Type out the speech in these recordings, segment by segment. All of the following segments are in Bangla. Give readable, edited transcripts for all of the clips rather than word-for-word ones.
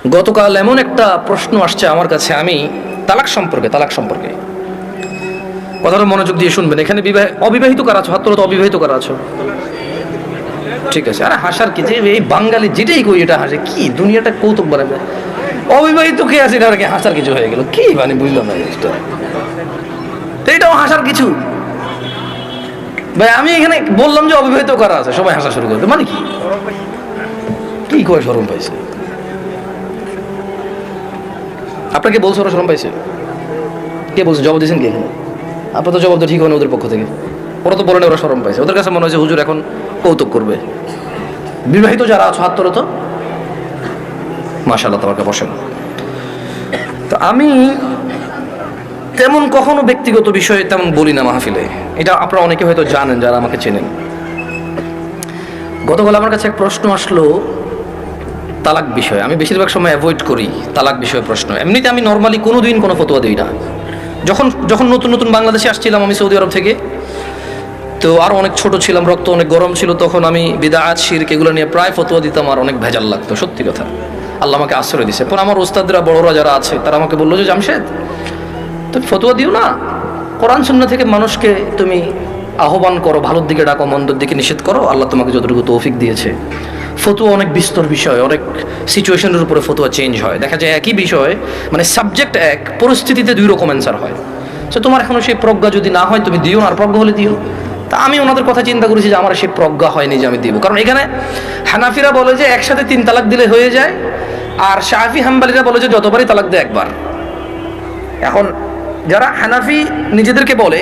গতকাল এমন একটা প্রশ্ন আসছে আমার কাছে, আমি তালাক সম্পর্কে কথাটা মনোযোগ দিয়ে শুনবেন। এখানে অবিবাহিত কারা আছো? হাত তোলো তো, অবিবাহিত কারা আছো? ঠিক আছে। আরে হাসার কি, যে এই বাঙালি যেটাই কই এটা হাসে, কি দুনিয়াটা কৌতুক বানাবে। অবিবাহিত কে আছে এটা কি হাসার কিছু হয়ে গেল? কি মানে বুঝলাম না জিনিসটা, এটাও হাসার কিছু? ভাই আমি এখানে বললাম যে অবিবাহিত কারা আছে, সবাই হাসা শুরু করবে, মানে কি কয় শরম পাইছে? আপনাকে বলছে ওরা শরম পাইছে? কে বলছে? জবাব দিয়েছেন কে এখানে? আপনার তো জবাব তো ঠিক হয় না ওদের পক্ষ থেকে। ওরা তো বলেন ওরা শরম পাইছে, ওদের কাছে মনে হয়েছে হুজুর এখন কৌতুক করবে। বিবাহিত যারা আছো হাত তোলো তো, মাশাআল্লাহ তাবারকা, বসেন। তো আমি তেমন কখনো ব্যক্তিগত বিষয়ে তেমন বলি না মাহফিলে, এটা আপনারা অনেকে হয়তো জানেন যারা আমাকে চেনেন। গতকাল আমার কাছে এক প্রশ্ন আসলো তালাক বিষয়ে। আমি বেশিরভাগ সময় অ্যাভয়েড করি তালাক বিষয়ে প্রশ্ন। এমনিতে আমি নর্মালি কোনো দিন কোনো ফতোয়া দিই না। যখন নতুন নতুন বাংলাদেশে আসছিলাম আমি সৌদি আরব থেকে, তো আরও অনেক ছোট ছিলাম, রক্ত অনেক গরম ছিল, তখন আমি বিদআত শিরক এগুলো নিয়ে প্রায় ফতোয়া দিতাম, আর অনেক ভেজাল লাগতো, সত্যি কথা। আল্লাহ আমাকে আশ্রয় দিয়েছে। পরে আমার ওস্তাদরা বড়রা যারা আছে তারা আমাকে বললো যে জামশেদ তুমি ফতোয়া দিও না, কোরআন সুন্নাহ থেকে মানুষকে তুমি আহ্বান করো, ভালোর দিকে ডাকো, মন্দর দিকে নিষেধ করো, আল্লাহ তোমাকে যতটুকু তৌফিক দিয়েছে। ফতোয়া অনেক বিস্তর বিষয়, অনেক সিচুয়েশনের উপরে ফতোয়া চেঞ্জ হয়। দেখা যায় একই বিষয়, মানে সাবজেক্ট এক, পরিস্থিতিতে দুই রকম অ্যান্সার হয়। সো তোমার এখনো সেই প্রজ্ঞা যদি না হয় তুমি দিও না, আর প্রজ্ঞা হলে দিও। তা আমি ওনাদের কথা চিন্তা করেছি যে আমার সেই প্রজ্ঞা হয়নি যে আমি দিব। কারণ এখানে হানাফিরা বলে যে একসাথে 3 তালাক দিলে হয়ে যায়, আর শাফি হাম্বলিরা বলে যে যতবারই তালাক দেয় একবার। এখন যারা হানাফি নিজেদেরকে বলে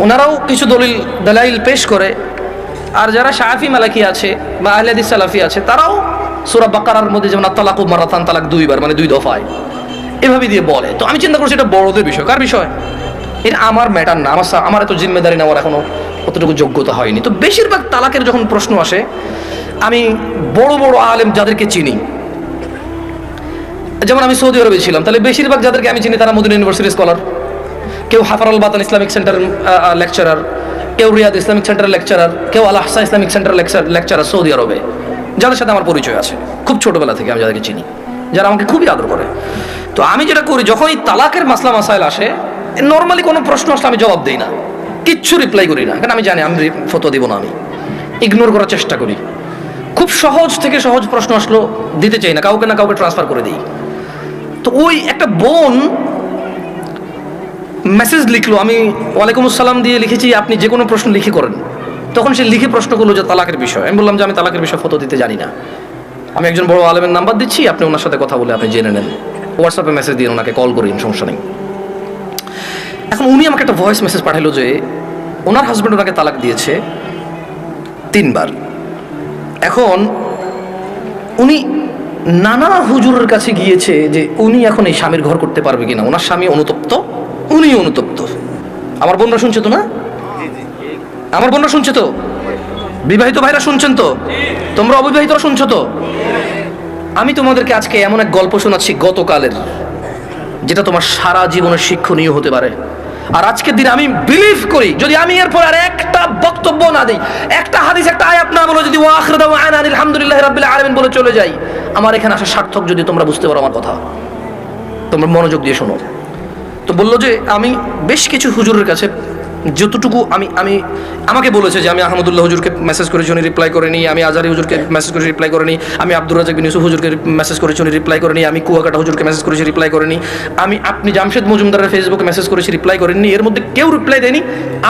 ওনারাও কিছু দলাইল পেশ করে, আর যারা শাফি মালাকি আছে বা আহলে হাদিস সালাফি আছে তারাও সূরা বাকারার মধ্যে যেমন তালাকু মারাতান, তালাক 2 বার, মানে 2 দফায়, এভাবে দিয়ে বলে। তো আমি চিন্তা করছি এটা বড়দের বিষয়। কার বিষয়? এটা আমার ম্যাটার না, আমার এত জিম্মেদারি নেওয়ার এখনো অতটুকু যোগ্যতা হয়নি। তো বেশিরভাগ তালাকের যখন প্রশ্ন আসে, আমি বড় বড় আলেম যাদেরকে চিনি, যেমন আমি সৌদি আরবে ছিলাম, তাহলে বেশিরভাগ যাদেরকে আমি চিনি তারা মদিনা ইউনিভার্সিটির স্কলার, কেউ Hafar Batin Islamic centre lecturer, কেউ রিয়াদ ইসলামিক সেন্টার লেকচারার, কেউ Al Ahsa Islamic centre lecturer Saudi আরবে, যাদের সাথে আমার পরিচয় আছে খুব ছোটবেলা থেকে, আমি যাদেরকে চিনি, যারা আমাকে খুবই আদর করে। তো আমি যেটা করি, যখন এই তালাকের মাসলা মাসাইল আসে, নর্মালি কোনো প্রশ্ন আসলে আমি জবাব দিই না, কিচ্ছু রিপ্লাই করি না, কারণ আমি জানি আমি ফতোয়া দিব না, আমি ইগনোর করার চেষ্টা করি। খুব সহজ থেকে সহজ প্রশ্ন আসলো দিতে চাই না, কাউকে না কাউকে ট্রান্সফার করে দিই। তো ওই একটা বোন মেসেজ লিখলো, আমি ওয়ালাইকুম আসসালাম দিয়ে লিখেছি আপনি যে কোনো প্রশ্ন লিখে করেন। তখন সে লিখে প্রশ্ন করলো যে তালাকের বিষয়। আমি বললাম যে আমি তালাকের বিষয়ে ফতোয়া দিতে জানি না, আমি একজন বড় আলেমের নাম্বার দিচ্ছি, আপনি ওনার সাথে কথা বলে আপনি জেনে নেন, হোয়াটসঅ্যাপে মেসেজ দিন, ওনাকে কল করিন, সমস্যা নেই। এখন উনি আমাকে একটা ভয়েস মেসেজ পাঠালো যে ওনার হাজব্যান্ড ওনাকে তালাক দিয়েছে 3 বার। এখন উনি নানা হুজুরের কাছে গিয়েছে যে উনি এখন এই স্বামীর ঘর করতে পারবে কিনা, ওনার স্বামী অনুতপ্ত, উনি অনুতপ্ত। আমার বোনরা শুনছে তো না? আমার বোনরা শুনছে তো? বিবাহিত ভাইরা শুনছেন তো? তোমরা অবিবাহিতরা শুনছো তো? আমি তোমাদেরকে আজকে এমন এক গল্প শোনাচ্ছি গতকালের, যেটা তোমার সারা জীবনের শিক্ষণীয় হতে পারে। আর আজকের দিনে আমি বিলিভ করি, যদি আমি এরপর আর একটা বক্তব্য না দিই, একটা হাদিস, একটা আয়াত না বলে, যদি ওয়া আখিরু দাওয়ানা আলহামদুলিল্লাহি রাব্বিল আলামিন বলে চলে যাই, আমার এখানে আসা সার্থক। যদি তোমরা বুঝতে পারো আমার কথা, তোমরা মনোযোগ দিয়ে শোনো। তো বললো যে আমি বেশ কিছু হুজুরের কাছে যতটুকু আমাকে বলেছে যে আমি আহমদুল্লাহ হুজুরকে মেসেজ করেছি, উনি রিপ্লাই করেনি, আমি আজহারি হুজুরকে মেসেজ করেছি, রিপ্লাই করেনি, আমি আব্দুর রাজাক বিন ইউসুফ হুজুরকে মেসেজ করেছি, উনি রিপ্লাই করেনি, আমি কুয়াকাটা হুজুরকে মেসেজ করেছি, রিপ্লাই করেনি, আপনি জামশেদ মজুমদারের ফেসবুকে মেসেজ করেছি, রিপ্লাই করেননি, এর মধ্যে কেউ রিপ্লাই দেয়নি।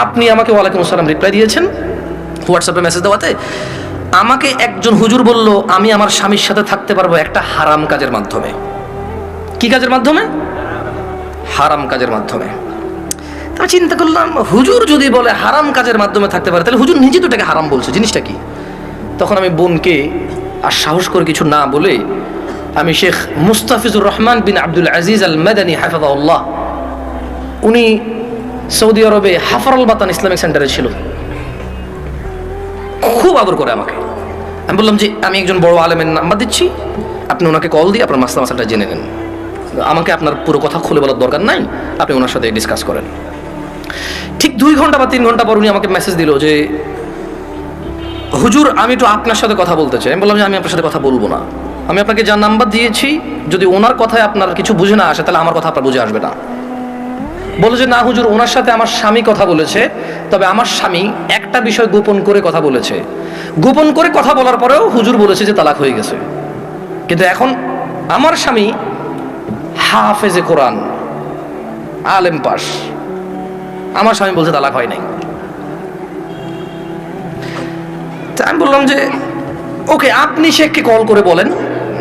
আপনি আমাকে ওয়ালাইকুম আসসালাম রিপ্লাই দিয়েছেন হোয়াটসঅ্যাপে মেসেজ দেওয়াতে। আমাকে একজন হুজুর বলল আমি আমার স্বামীর সাথে থাকতে পারবো একটা হারাম কাজের মাধ্যমে। কি কাজের মাধ্যমে? হারাম কাজের মাধ্যমে। আমি চিন্তা করলাম, হুজুর যদি বলে হারাম কাজের মাধ্যমে থাকতে পারে, তাহলে হুজুর নিজে তো এটাকে হারাম বলছে, জিনিসটা কি? তখন আমি বোনকে আর সাহস করে কিছু না বলে আমি শেখ মুস্তাফিজুর রহমান বিন আব্দুল আজিজ আল মাদানী হাফিজাহুল্লাহ, উনি সৌদি আরবে হাফারুল বাতান ইসলামিক সেন্টারে ছিল, খুব আদর করে আমাকে। আমি বললাম যে আমি একজন বড় আলেমের নাম্বার দিচ্ছি, আপনি ওনাকে কল দিয়ে আপনার মাসলাটা জেনে নেন, আমাকে আপনার পুরো কথা খুলে বলার দরকার নাই, আপনি ওনার সাথে ডিসকাস করেন। ঠিক 2 ঘন্টা বা 3 ঘন্টা পর উনি আমাকে মেসেজ দিল যে হুজুর আমি একটু আপনার সাথে কথা বলতে চাই। আমি বললাম যে আমি আপনার সাথে কথা বলবো না, আমি আপনাকে যার নাম্বার দিয়েছি, যদি ওনার কথায় আপনার কিছু বুঝে না আসে তাহলে আমার কথা আপনার বুঝে আসবে না। বলে যে না হুজুর, ওনার সাথে আমার স্বামী কথা বলেছে, তবে আমার স্বামী একটা বিষয় গোপন করে কথা বলেছে। গোপন করে কথা বলার পরেও হুজুর বলেছে যে তালাক হয়ে গেছে। কিন্তু এখন আমার স্বামী হাফেজে কোরআন, আলেম পাস, আমার স্বামী বলছে তালাক হয় নাই। আমি বললাম যে ওকে, আপনি শেখকে কল করে বলেন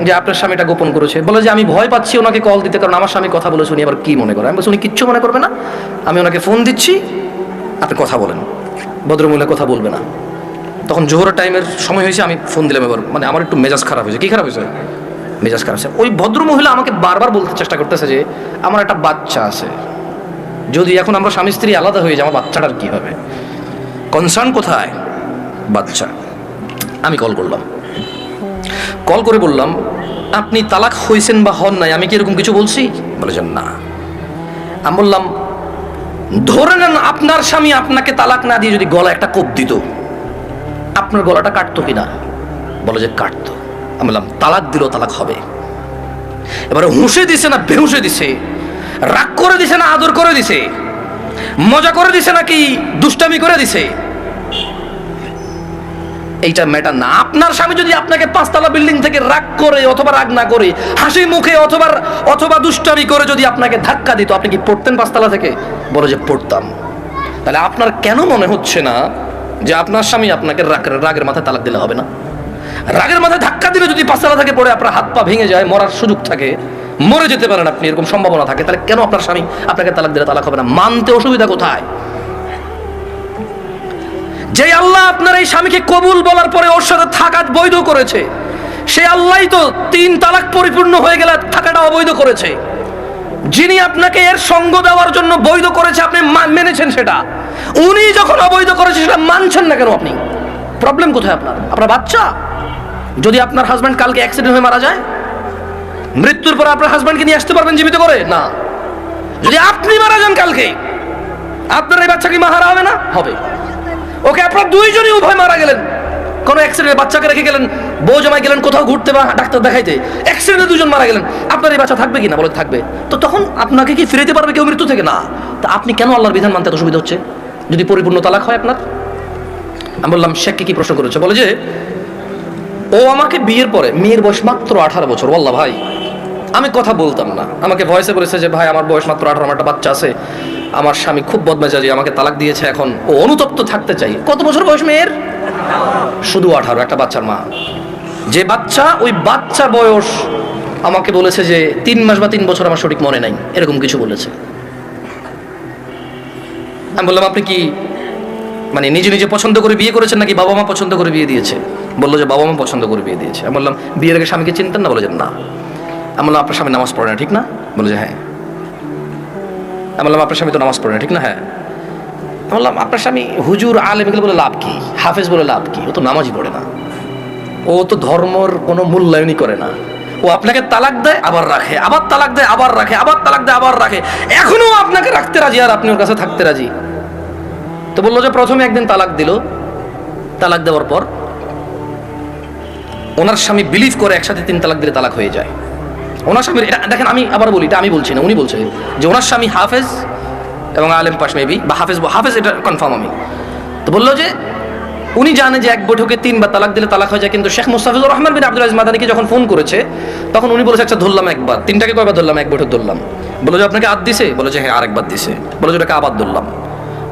যে আপনার স্বামীটা গোপন করেছে। বলে যে আমি ভয় পাচ্ছি ওনাকে কল দিতে, কারণ আমার স্বামী কথা বলেছে, উনি আবার কি মনে করে। আমি বলছি উনি কিচ্ছু মনে করবে না, আমি ওনাকে ফোন দিচ্ছি, আপনি কথা বলেন, ভদ্রমহিলা কথা বলবে না। তখন জোহরের টাইমের সময় হয়েছে, আমি ফোন দিলাম এবার, মানে আমার একটু মেজাজ খারাপ হয়েছে। কি খারাপ হয়েছে? মেজাজ খারাপ হয়েছে। ওই ভদ্রমহিলা আমাকে বারবার বলতে চেষ্টা করতেছে যে আমার একটা বাচ্চা আছে, যদি এখন আমরা স্বামী স্ত্রী আলাদা হয়ে যাই আমার বাচ্চাটার কি হবে, কনসার্ন কোথায়? বাচ্চা। আমি কল করলাম, কল করে বললাম আপনি তালাক হয়েছেন বা হন নাই, আমি কি এরকম কিছু বলছি? বলে যে না। আমি বললাম ধরে নেন আপনার স্বামী আপনাকে তালাক না দিয়ে যদি গলা একটা কোপ দিত, আপনার গলাটা কাটতো কিনা? বলে যে কাটতো। আমি বললাম তালাক দিল, তালাক হবে। এবারে হুঁশে দিছে না বেহুঁশে দিছে, রাগ করে দিছে না আদর করে দিছে, মজা করে দিছে নাকি দুষ্টামি করে দিছে, এইটা ম্যাটার না। আপনার স্বামী যদি আপনাকে 5 তলা বিল্ডিং থেকে রাগ করে অথবা রাগ না করে হাসি মুখে অথবা দুষ্টামি করে যদি আপনাকে ধাক্কা দিত, আপনি কি পড়তেন 5 তলা থেকে? বলে যে পড়তাম। তাহলে আপনার কেন মনে হচ্ছে না যে আপনার স্বামী আপনাকে রাগের মাথায় তালাক দিলে হবে না? রাগের মাথায় ধাক্কা দিলে যদি 5 তলা থেকে পড়ে আপনার হাত পা ভেঙে যায়, মরার সুযোগ থাকে, মরে যেতে পারেন আপনি, এরকম সম্ভাবনা থাকে, তাহলে কেন আপনার স্বামী আপনাকে তালাক দিলে তালাক হবে না? মানতে অসুবিধা কোথায়? যে আল্লাহ আপনার এই স্বামীকে কবুল বলার পরে ওর সাথে থাকা বৈধ করেছে, সে আল্লাহই তো 3 তালাক পরিপূর্ণ হয়ে গেলে থাকাটা অবৈধ করেছে। যিনি আপনাকে এর সঙ্গ দেওয়ার জন্য বৈধ করেছে, আপনি মেনেছেন সেটা, উনি যখন অবৈধ করেছে সেটা মানছেন না কেন আপনি? প্রবলেম কোথায় আপনার? আপনার বাচ্চা, যদি আপনার হাজব্যান্ড কালকে অ্যাক্সিডেন্ট হয়ে মারা যায়, মৃত্যুর পর আপনার হাজব্যান্ডকে নিয়ে আসতে পারবেন জীবিত করে? না। যদি আপনি মারা যান কালকে, আপনার এই বাচ্চা কি মাহারা হবে না? হবে। ওকে, আপনার দুইজনই উভয় মারা গেলেন, কোনো অ্যাক্সিডেন্টে বাচ্চাকে রেখে গেলেন, বউ জামাই গেলেন কোথাও ঘুরতে বা ডাক্তার দেখাইতে, অ্যাক্সিডেন্টে দুজন মারা গেলেন, আপনার এই বাচ্চা থাকবে কি না? বলে থাকবে। তো তখন আপনাকে কি ফিরাইতে পারবে কেউ মৃত্যু থেকে? না। তা আপনি কেন আল্লাহর বিধান মানতে এত অসুবিধা হচ্ছে যদি পরিপূর্ণ তালাক হয় আপনার? আমি বললাম শেখকে কি প্রশ্ন করেছে? বলে যে ও আমাকে বিয়ের পরে, মেয়ের বয়স মাত্র 18 বছর, ওয়াল্লাহ ভাই আমি কথা বলতাম না, আমাকে ভয়েসে বলেছে যে ভাই আমার বয়স মাত্র 18, আমার একটা বাচ্চা আছে, আমার স্বামী খুব বদমেজাজি, আমাকে তালাক দিয়েছে, এখন ও অনুতপ্ত থাকতে চাই। কত বছর বয়স মেয়ের? শুধু 18, একটা বাচ্চার মা। যে বাচ্চা, ওই বাচ্চার বয়স আমাকে বলেছে যে 3 মাস বা 3 বছর, আমার সঠিক মনে নাই, এরকম কিছু বলেছে। আমি বললাম আপনি কি মানে নিজে নিজে পছন্দ করে বিয়ে করেছেন নাকি বাবা মা পছন্দ করে বিয়ে দিয়েছে? বললো যে বাবা মা পছন্দ করে বিয়ে দিয়েছে। আমি বললাম বিয়ের আগে স্বামীকে চিনতেন না? বলে যে না। আমি বললাম আপনার স্বামী নামাজ পড়ে না ঠিক না? বলে যে হ্যাঁ। আমি বললাম আপনার স্বামী তো নামাজ পড়ে না ঠিক না? হ্যাঁ। আমি বললাম আপনার স্বামী হুজুর আলেম এগুলো বলে লাভ কি, হাফেজ বলে লাভ কি? ও তো নামাজই পড়ে না, ও তো ধর্মর কোনো মূল্যায়নই করে না। ও আপনাকে তালাক দেয় আবার রাখে, আবার তালাক দেয় আবার রাখে, আবার তালাক দেয় আবার রাখে, এখনো আপনাকে রাখতে রাজি আর আপনি ওর কাছে থাকতে রাজি। তো বললো যে প্রথমে একদিন তালাক দিল, তালাক দেওয়ার পর ওনার স্বামী বিলিভ করে একসাথে 3 তালাক দিলে তালাক হয়ে যায়। ওনার স্বামীর এটা দেখেন, আমি আবার বলি, এটা আমি বলছি না, উনি বলছে যে ওনার স্বামী হাফেজ এবং আলেম পাশ মেবি, বা হাফেজ এটা কনফার্ম আমি। তো বললো যে উনি জানে যে এক বৈঠকে 3 বার তালাক দিলে তালাক হয়ে যায়, কিন্তু শেখ মুস্তাফিজুর রহমান বিন আব্দুল আজিজ মাদানীকে যখন ফোন করেছে তখন উনি বলেছে আচ্ছা ধরলাম একবার, 3টাকে কয়বার ধরলাম? এক বৈঠক ধরলাম। বলো যে আপনাকে আদ দিছে? বলে যে হ্যাঁ আরেকবার দিছে। বলে যে ওটাকে আবার ধরলাম।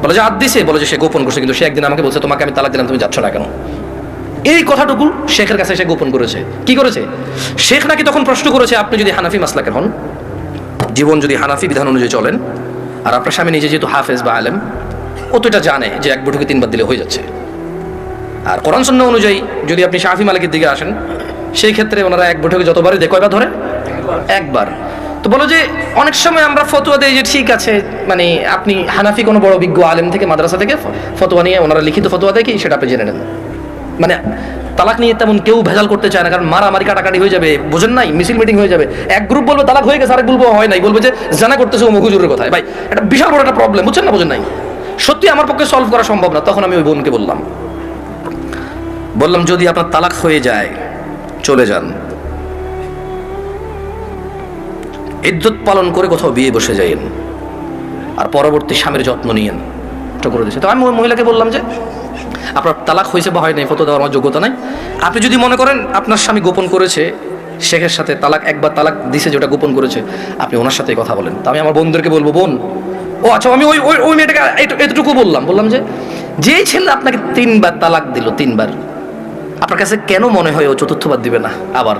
বলে যে আদ দিছে? বলে যে সে গোপন করছে, কিন্তু সে একদিন আমাকে বলছে তোমাকে আমি তালাক দিলাম, তুমি যাচ্ছ না কেন? এই কথাটুকু শেখের কাছে সে গোপন করেছে। কি করেছে? শেখ নাকি তখন প্রশ্ন করেছে আপনি যদি হানাফি মাসলাকের হন, জীবন যদি হানাফি বিধান অনুযায়ী চলেন, আর আপনার স্বামী নিজে যেহেতু হাফেজ বা আলেম, ও তো এটা জানে যে এক বৈঠকে 3 বার দিলে হয়ে যাচ্ছে। আর কোরআন সুন্নাহ অনুযায়ী যদি আপনি শাফি মালিকের দিকে আসেন, সেই ক্ষেত্রে ওনারা এক বৈঠকে যতবারই দেয়, কয়বার ধরে? একবার। তো বলো যে অনেক সময় আমরা ফতোয়া দেই যে ঠিক আছে, মানে আপনি হানাফি কোনো বড় বিজ্ঞ আলেম থেকে, মাদ্রাসা থেকে ফতোয়া নিয়ে, ওনারা লিখিত ফতোয়া দেয় কি সেটা আপনি জেনে নেন। মানে তালাক নিয়ে তেমন কেউ ভেজাল করতে চায় না, কারণ মারামারি কাটাকাটি হয়ে যাবে, বোঝেন নাই, মিছিল মিটিং হয়ে যাবে। এক গ্রুপ বলবে তালাক হয়ে গেছে, আরেক বলবো হয় নাই, বলবে যে জানা করতেছে ও হুজুরের কথায়। ভাই এটা বিশাল বড় একটা প্রবলেম, বুঝছেন না? বোঝেন নাই, সত্যি আমার পক্ষে সলভ করা সম্ভব না। তখন আমি ওই বোনকে বললাম যদি আপনার তালাক হয়ে যায় চলে যান, ইজ্জত পালন করে কোথাও বিয়ে বসে যাইয়েন, আর পরবর্তী স্বামীর যত্ন নিয়েন। এটা করে দিয়েছে। তো আমি ওই মহিলাকে বললাম যে আপনার তালাক হয়েছে বা হয় নাই ফতোয়া দেওয়ার আমার যোগ্যতা নাই। আপনি যদি মনে করেন আপনার স্বামী গোপন করেছে, শেখের সাথে তালাক একবার তালাক দিছে যেটা গোপন করেছে, আপনি ওনার সাথেই কথা বলেন। তো আমি আমার বোনদেরকে বলবো, বোন ও আচ্ছা, আমি ওই ওই ওই মেয়েটাকে এতটুকু বললাম যে যেই ছেলে আপনাকে 3বার তালাক দিল, 3বার, আপনার কাছে কেন মনে হয় ও চতুর্থবার দিবে না? আবার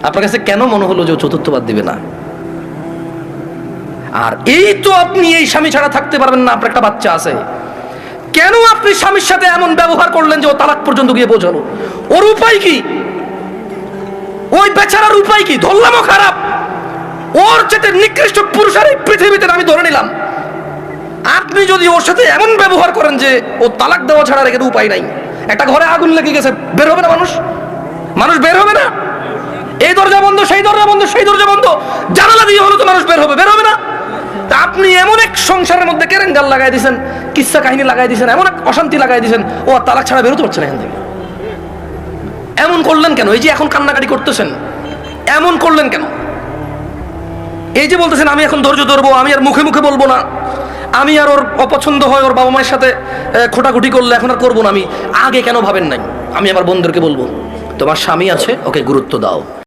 আপনার কাছে কেন মনে হলো যে ও চতুর্থবার দিবে না? আর এই তো আপনি এই স্বামী ছাড়া থাকতে পারবেন না, আপনার একটা বাচ্চা আছে, কেন আপনি স্বামীর সাথে এমন ব্যবহার করলেন যে ও তালাক পর্যন্ত গিয়ে পৌঁছালো? ওর উপায় কি? ওই বেচারার উপায় কি? ধরলামও খারাপ, ওর চেয়ে নিকৃষ্ট পুরুষ আর এই পৃথিবীতে আমি ধরে নিলাম। আপনি যদি ওর সাথে এমন ব্যবহার করেন যে ও তালাক দেওয়া ছাড়া রেখে উপায় নাই, একটা ঘরে আগুন লেগে গেছে, বের হবে না মানুষ বের হবে না? এই দরজা বন্ধ, সেই দরজা বন্ধ, সেই দরজা বন্ধ, জানালা দিয়ে হলো তো মানুষ বের হবে না? তা আপনি এমন এক সংসারের মধ্যে কেরেঙ্গাল লাগাই দিয়েছেন, কিচ্ছা কাহিনী লাগাই দিয়েছেন, এমন এক অশান্তি লাগাই দিয়েছেন, ও আর তালাক ছাড়া বেরোতে পারছে না এখান থেকে। এমন করলেন কেন? এই যে এখন কান্নাকাটি করতেছেন, এমন করলেন কেন? এই যে বলতেছেন আমি এখন ধৈর্য ধরবো, আমি আর মুখে মুখে বলবো না, আমি আর ওর অপছন্দ হয় ওর বাবা মায়ের সাথে খোটাখুটি করলে এখন আর করবো না, আমি আগে কেন ভাবেন নাই? আমি আমার বোনদেরকে বলবো, তোমার স্বামী আছে, ওকে গুরুত্ব দাও।